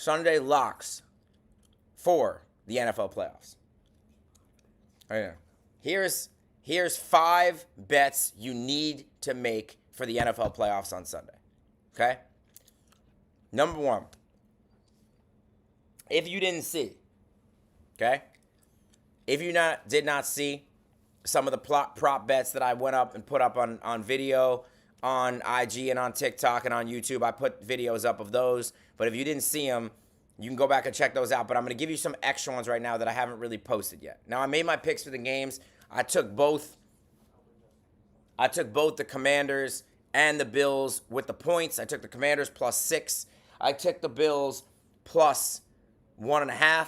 Sunday locks for the NFL playoffs. Oh, yeah. Here's 5 bets you need to make for the NFL playoffs on Sunday. Okay? Number 1. If you didn't see, okay? If you did not see some of the prop bets that I went up and put up on video, on IG and on TikTok and on YouTube, I put videos up of those. But if you didn't see them, you can go back and check those out. But I'm going to give you some extra ones right now that I haven't really posted yet. Now, I made my picks for the games. I took both the Commanders and the Bills with the points. I took the Commanders plus 6. I took the Bills plus 1.5.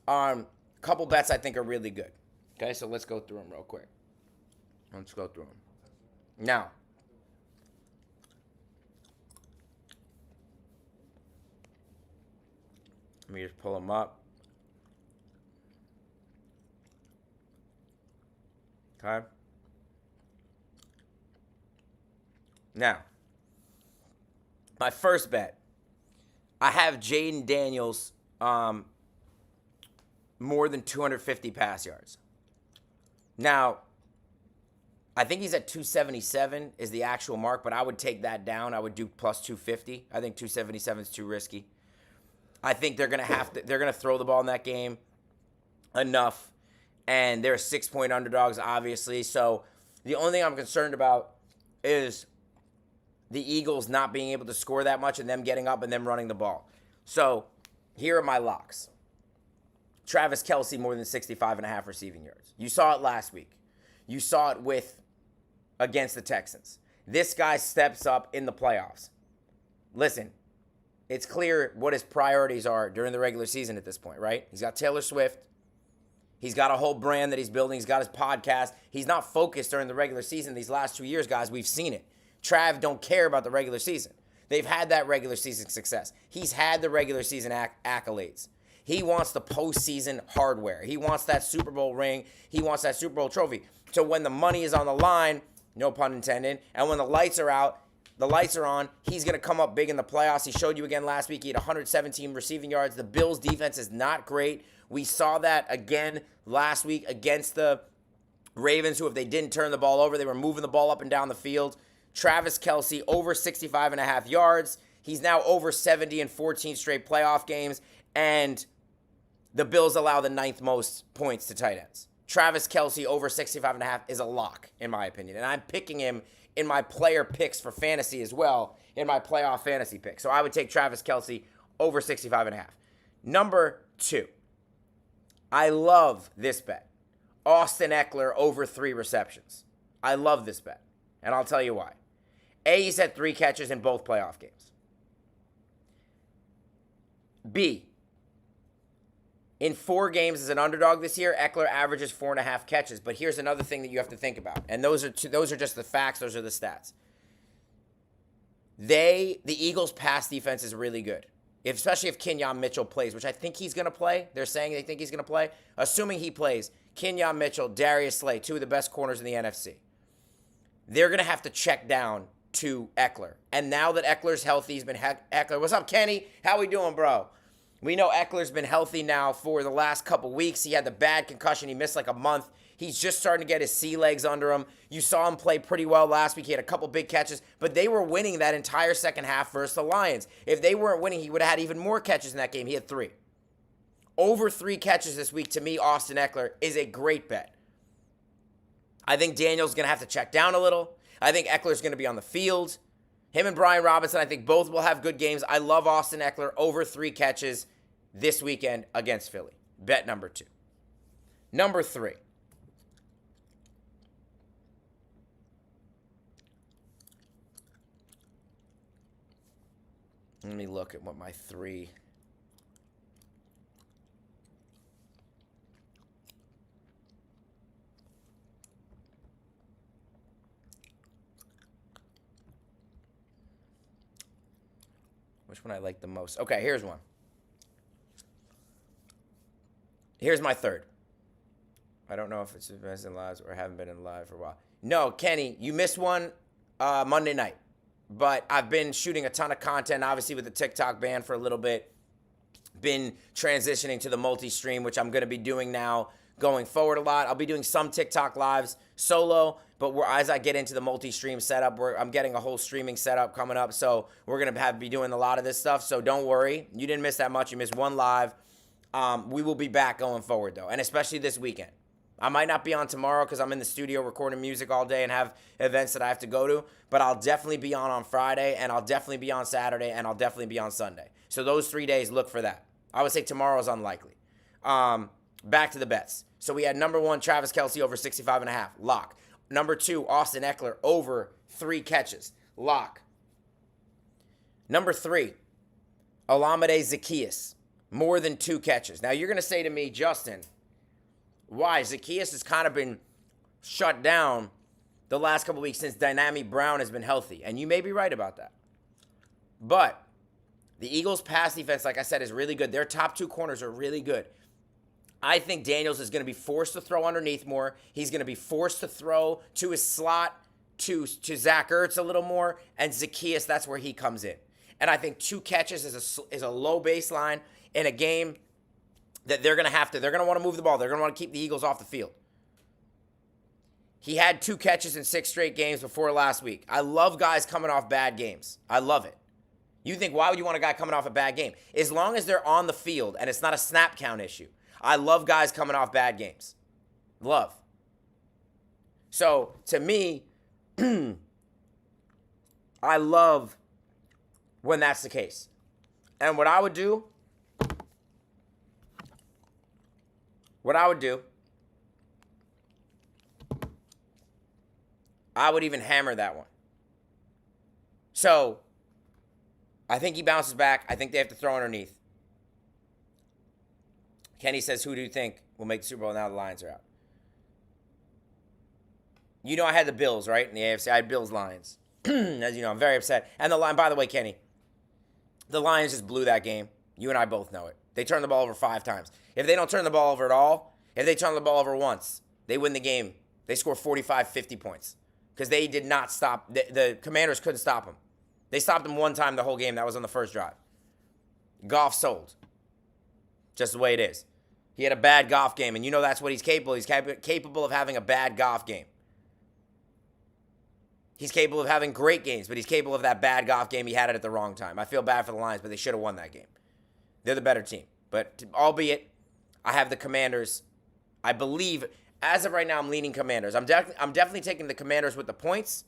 A couple bets I think are really good. Okay, so let's go through them real quick. Let's go through them. Now, let me just pull them up. Okay. Now, my first bet, I have Jaden Daniels more than 250 pass yards. Now, I think he's at 277 is the actual mark, but I would take that down. I would do plus 250. I think 277 is too risky. I think they're gonna throw the ball in that game enough, and they're 6-point underdogs, obviously. So the only thing I'm concerned about is the Eagles not being able to score that much and them getting up and them running the ball. So here are my locks. Travis Kelce more than 65.5 receiving yards. You saw it last week. You saw it against the Texans. This guy steps up in the playoffs. Listen, it's clear what his priorities are during the regular season at this point, right? He's got Taylor Swift. He's got a whole brand that he's building. He's got his podcast. He's not focused during the regular season these last 2 years, guys. We've seen it. Trav don't care about the regular season. They've had that regular season success. He's had the regular season accolades. He wants the postseason hardware. He wants that Super Bowl ring. He wants that Super Bowl trophy. So when the money is on the line, no pun intended, and when the lights are out, the lights are on, he's going to come up big in the playoffs. He showed you again last week. He had 117 receiving yards. The Bills' defense is not great. We saw that again last week against the Ravens, who if they didn't turn the ball over, they were moving the ball up and down the field. Travis Kelce, over 65.5 yards. He's now over 70 in 14 straight playoff games. And the Bills allow the 9th most points to tight ends. Travis Kelce, over 65.5 is a lock, in my opinion. And I'm picking him in my player picks for fantasy as well, in my playoff fantasy pick. So I would take Travis Kelce over 65.5. Number 2. I love this bet. Austin Eckler over 3 receptions. I love this bet. And I'll tell you why. A, he's had 3 catches in both playoff games. B, in 4 games as an underdog this year, Eckler averages 4.5 catches. But here's another thing that you have to think about. And those are just the facts. Those are the stats. The Eagles' pass defense is really good. Especially if Kenyon Mitchell plays, which I think he's going to play. They're saying they think he's going to play. Assuming he plays, Kenyon Mitchell, Darius Slay, 2 of the best corners in the NFC. They're going to have to check down to Eckler. And now that Eckler's healthy, he's been Eckler. What's up, Kenny? How we doing, bro? We know Eckler's been healthy now for the last couple weeks. He had the bad concussion. He missed like a month. He's just starting to get his sea legs under him. You saw him play pretty well last week. He had a couple big catches, but they were winning that entire second half versus the Lions. If they weren't winning, he would have had even more catches in that game. He had 3. Over 3 catches this week, to me, Austin Eckler is a great bet. I think Daniel's going to have to check down a little. I think Eckler's going to be on the field. Him and Brian Robinson, I think both will have good games. I love Austin Eckler over 3 catches this weekend against Philly. Bet number 2. Number 3. Let me look at what my 3... Which one I like the most? Okay, here's one. Here's my 3rd. I don't know if it's been in lives or haven't been in live for a while. No, Kenny, you missed one Monday night. But I've been shooting a ton of content, obviously with the TikTok ban for a little bit. been transitioning to the multi-stream, which I'm going to be doing now going forward a lot. I'll be doing some TikTok lives solo, but as I get into the multi-stream setup, I'm getting a whole streaming setup coming up, so we're going to be doing a lot of this stuff, so don't worry. You didn't miss that much. You missed one live. We will be back going forward, though, and especially this weekend. I might not be on tomorrow because I'm in the studio recording music all day and have events that I have to go to, but I'll definitely be on Friday, and I'll definitely be on Saturday, and I'll definitely be on Sunday. So those 3 days, look for that. I would say tomorrow's unlikely. Back to the bets. So we had number 1, Travis Kelce over 65.5, lock. Number 2, Austin Eckler over 3 catches, lock. Number 3, Olamide Zaccheaus, more than 2 catches. Now you're going to say to me, Justin, why? Zaccheaus has kind of been shut down the last couple weeks since Dynamic Brown has been healthy. And you may be right about that. But the Eagles' pass defense, like I said, is really good. Their top 2 corners are really good. I think Daniels is going to be forced to throw underneath more. He's going to be forced to throw to his slot, to Zach Ertz a little more. And Zaccheaus, that's where he comes in. And I think 2 catches is a low baseline in a game that they're going to want to move the ball. They're going to want to keep the Eagles off the field. He had 2 catches in 6 straight games before last week. I love guys coming off bad games. I love it. You think, why would you want a guy coming off a bad game? As long as they're on the field and it's not a snap count issue. I love guys coming off bad games. Love. So, to me, I love when that's the case. And what I would do, I would even hammer that one. So, I think he bounces back. I think they have to throw underneath. Kenny says, who do you think will make the Super Bowl now the Lions are out? You know I had the Bills, right? In the AFC, I had Bills-Lions. As you know, I'm very upset. And the line, by the way, Kenny, the Lions just blew that game. You and I both know it. They turned the ball over 5 times. If they don't turn the ball over at all, if they turn the ball over once, they win the game. They score 45, 50 points. Because they did not stop. The Commanders couldn't stop them. They stopped them one time the whole game. That was on the first drive. Goff sold. Just the way it is. He had a bad Goff game, and you know that's what he's capable. He's capable of having a bad Goff game. He's capable of having great games, but he's capable of that bad Goff game. He had it at the wrong time. I feel bad for the Lions, but they should have won that game. They're the better team. But albeit, I have the Commanders. I believe, as of right now, I'm leaning Commanders. I'm definitely taking the Commanders with the points.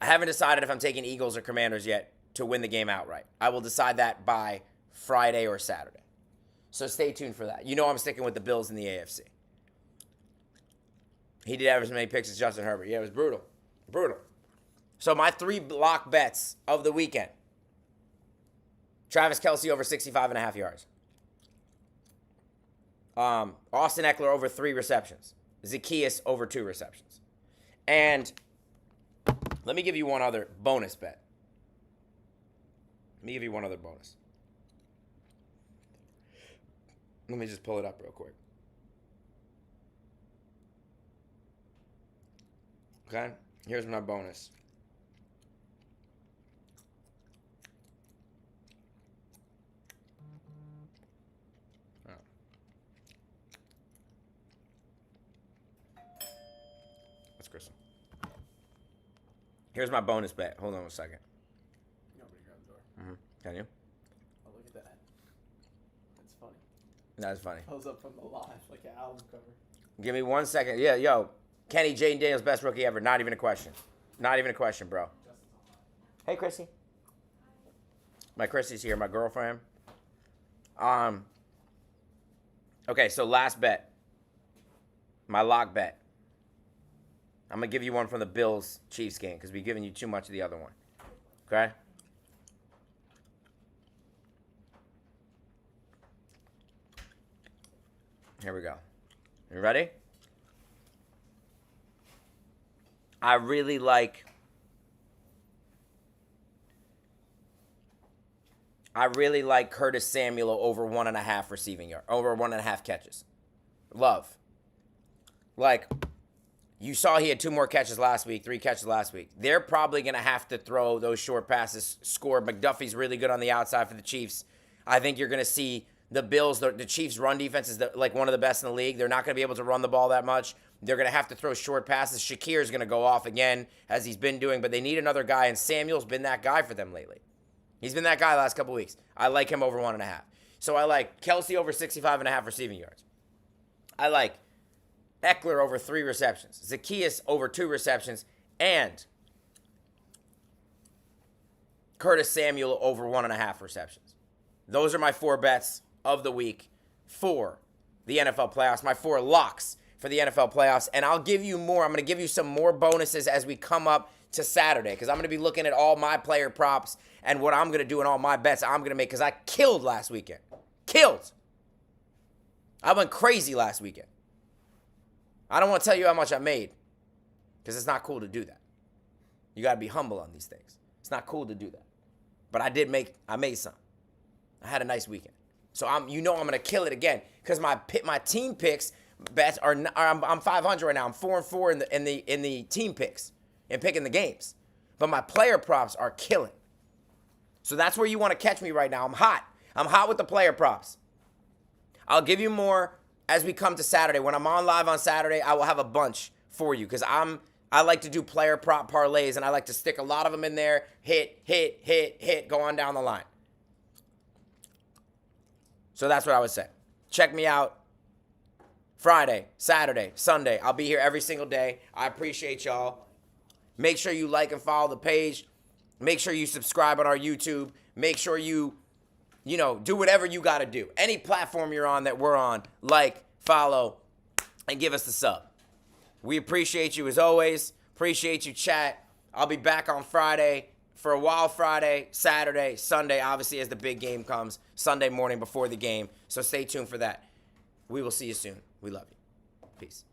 I haven't decided if I'm taking Eagles or Commanders yet to win the game outright. I will decide that by Friday or Saturday. So stay tuned for that. You know I'm sticking with the Bills in the AFC. He did have as many picks as Justin Herbert. Yeah, it was brutal. Brutal. So my 3 lock bets of the weekend. Travis Kelce over 65.5 yards. Austin Eckler over 3 receptions. Zaccheaus over 2 receptions. And let me give you one other bonus bet. Let me give you one other bonus. Let me just pull it up real quick. Okay? Here's my bonus. Oh. That's Crystal. Here's my bonus bet. Hold on a second. Nobody grab the door. Mm-hmm. Can you? Oh, look at that. That's funny. That's funny. Pulls up from the live like an album cover. Give me 1 second. Yeah, yo. Kenny, Jaden Daniels, best rookie ever. Not even a question. Not even a question, bro. Hey, Chrissy. My Chrissy's here, my girlfriend. Okay, so last bet. My lock bet. I'm going to give you one from the Bills-Chiefs game because we've given you too much of the other one. Okay? Here we go. You ready? I really like Curtis Samuel over 1.5 receiving yard, over 1.5 catches. Love. Like, you saw he had 2 more catches last week, 3 catches last week. They're probably going to have to throw those short passes, score. McDuffie's really good on the outside for the Chiefs. I think you're going to see the Bills, the Chiefs' run defense is like one of the best in the league. They're not going to be able to run the ball that much. They're going to have to throw short passes. Shakir is going to go off again, as he's been doing, but they need another guy, and Samuel's been that guy for them lately. He's been that guy the last couple weeks. I like him over 1.5. So I like Kelsey over 65.5 receiving yards. I like Eckler over 3 receptions. Zacchaeus over 2 receptions. And Curtis Samuel over 1.5 receptions. Those are my 4 bets of the week for the NFL playoffs. My 4 locks for the NFL playoffs. And I'll give you more. I'm going to give you some more bonuses as we come up to Saturday, because I'm going to be looking at all my player props and what I'm going to do in all my bets I'm going to make, because I killed last weekend. Killed. I went crazy last weekend. I don't want to tell you how much I made, because it's not cool to do that. You got to be humble on these things. It's not cool to do that. But I made some. I had a nice weekend. So I'm going to kill it again, because my team picks bets I'm 500 right now. I'm 4-4 in the team picks and picking the games. But my player props are killing. So that's where you want to catch me right now. I'm hot. I'm hot with the player props. I'll give you more as we come to Saturday. When I'm on live on Saturday, I will have a bunch for you, because I like to do player prop parlays, and I like to stick a lot of them in there. Hit, go on down the line. So that's what I would say. Check me out Friday, Saturday, Sunday. I'll be here every single day. I appreciate y'all. Make sure you like and follow the page. Make sure you subscribe on our YouTube. Make sure you do whatever you got to do. Any platform you're on that we're on, like, follow, and give us the sub. We appreciate you as always. Appreciate you, chat. I'll be back on Friday for a Wild Friday, Saturday, Sunday, obviously, as the big game comes. Sunday morning before the game. So stay tuned for that. We will see you soon. We love you. Peace.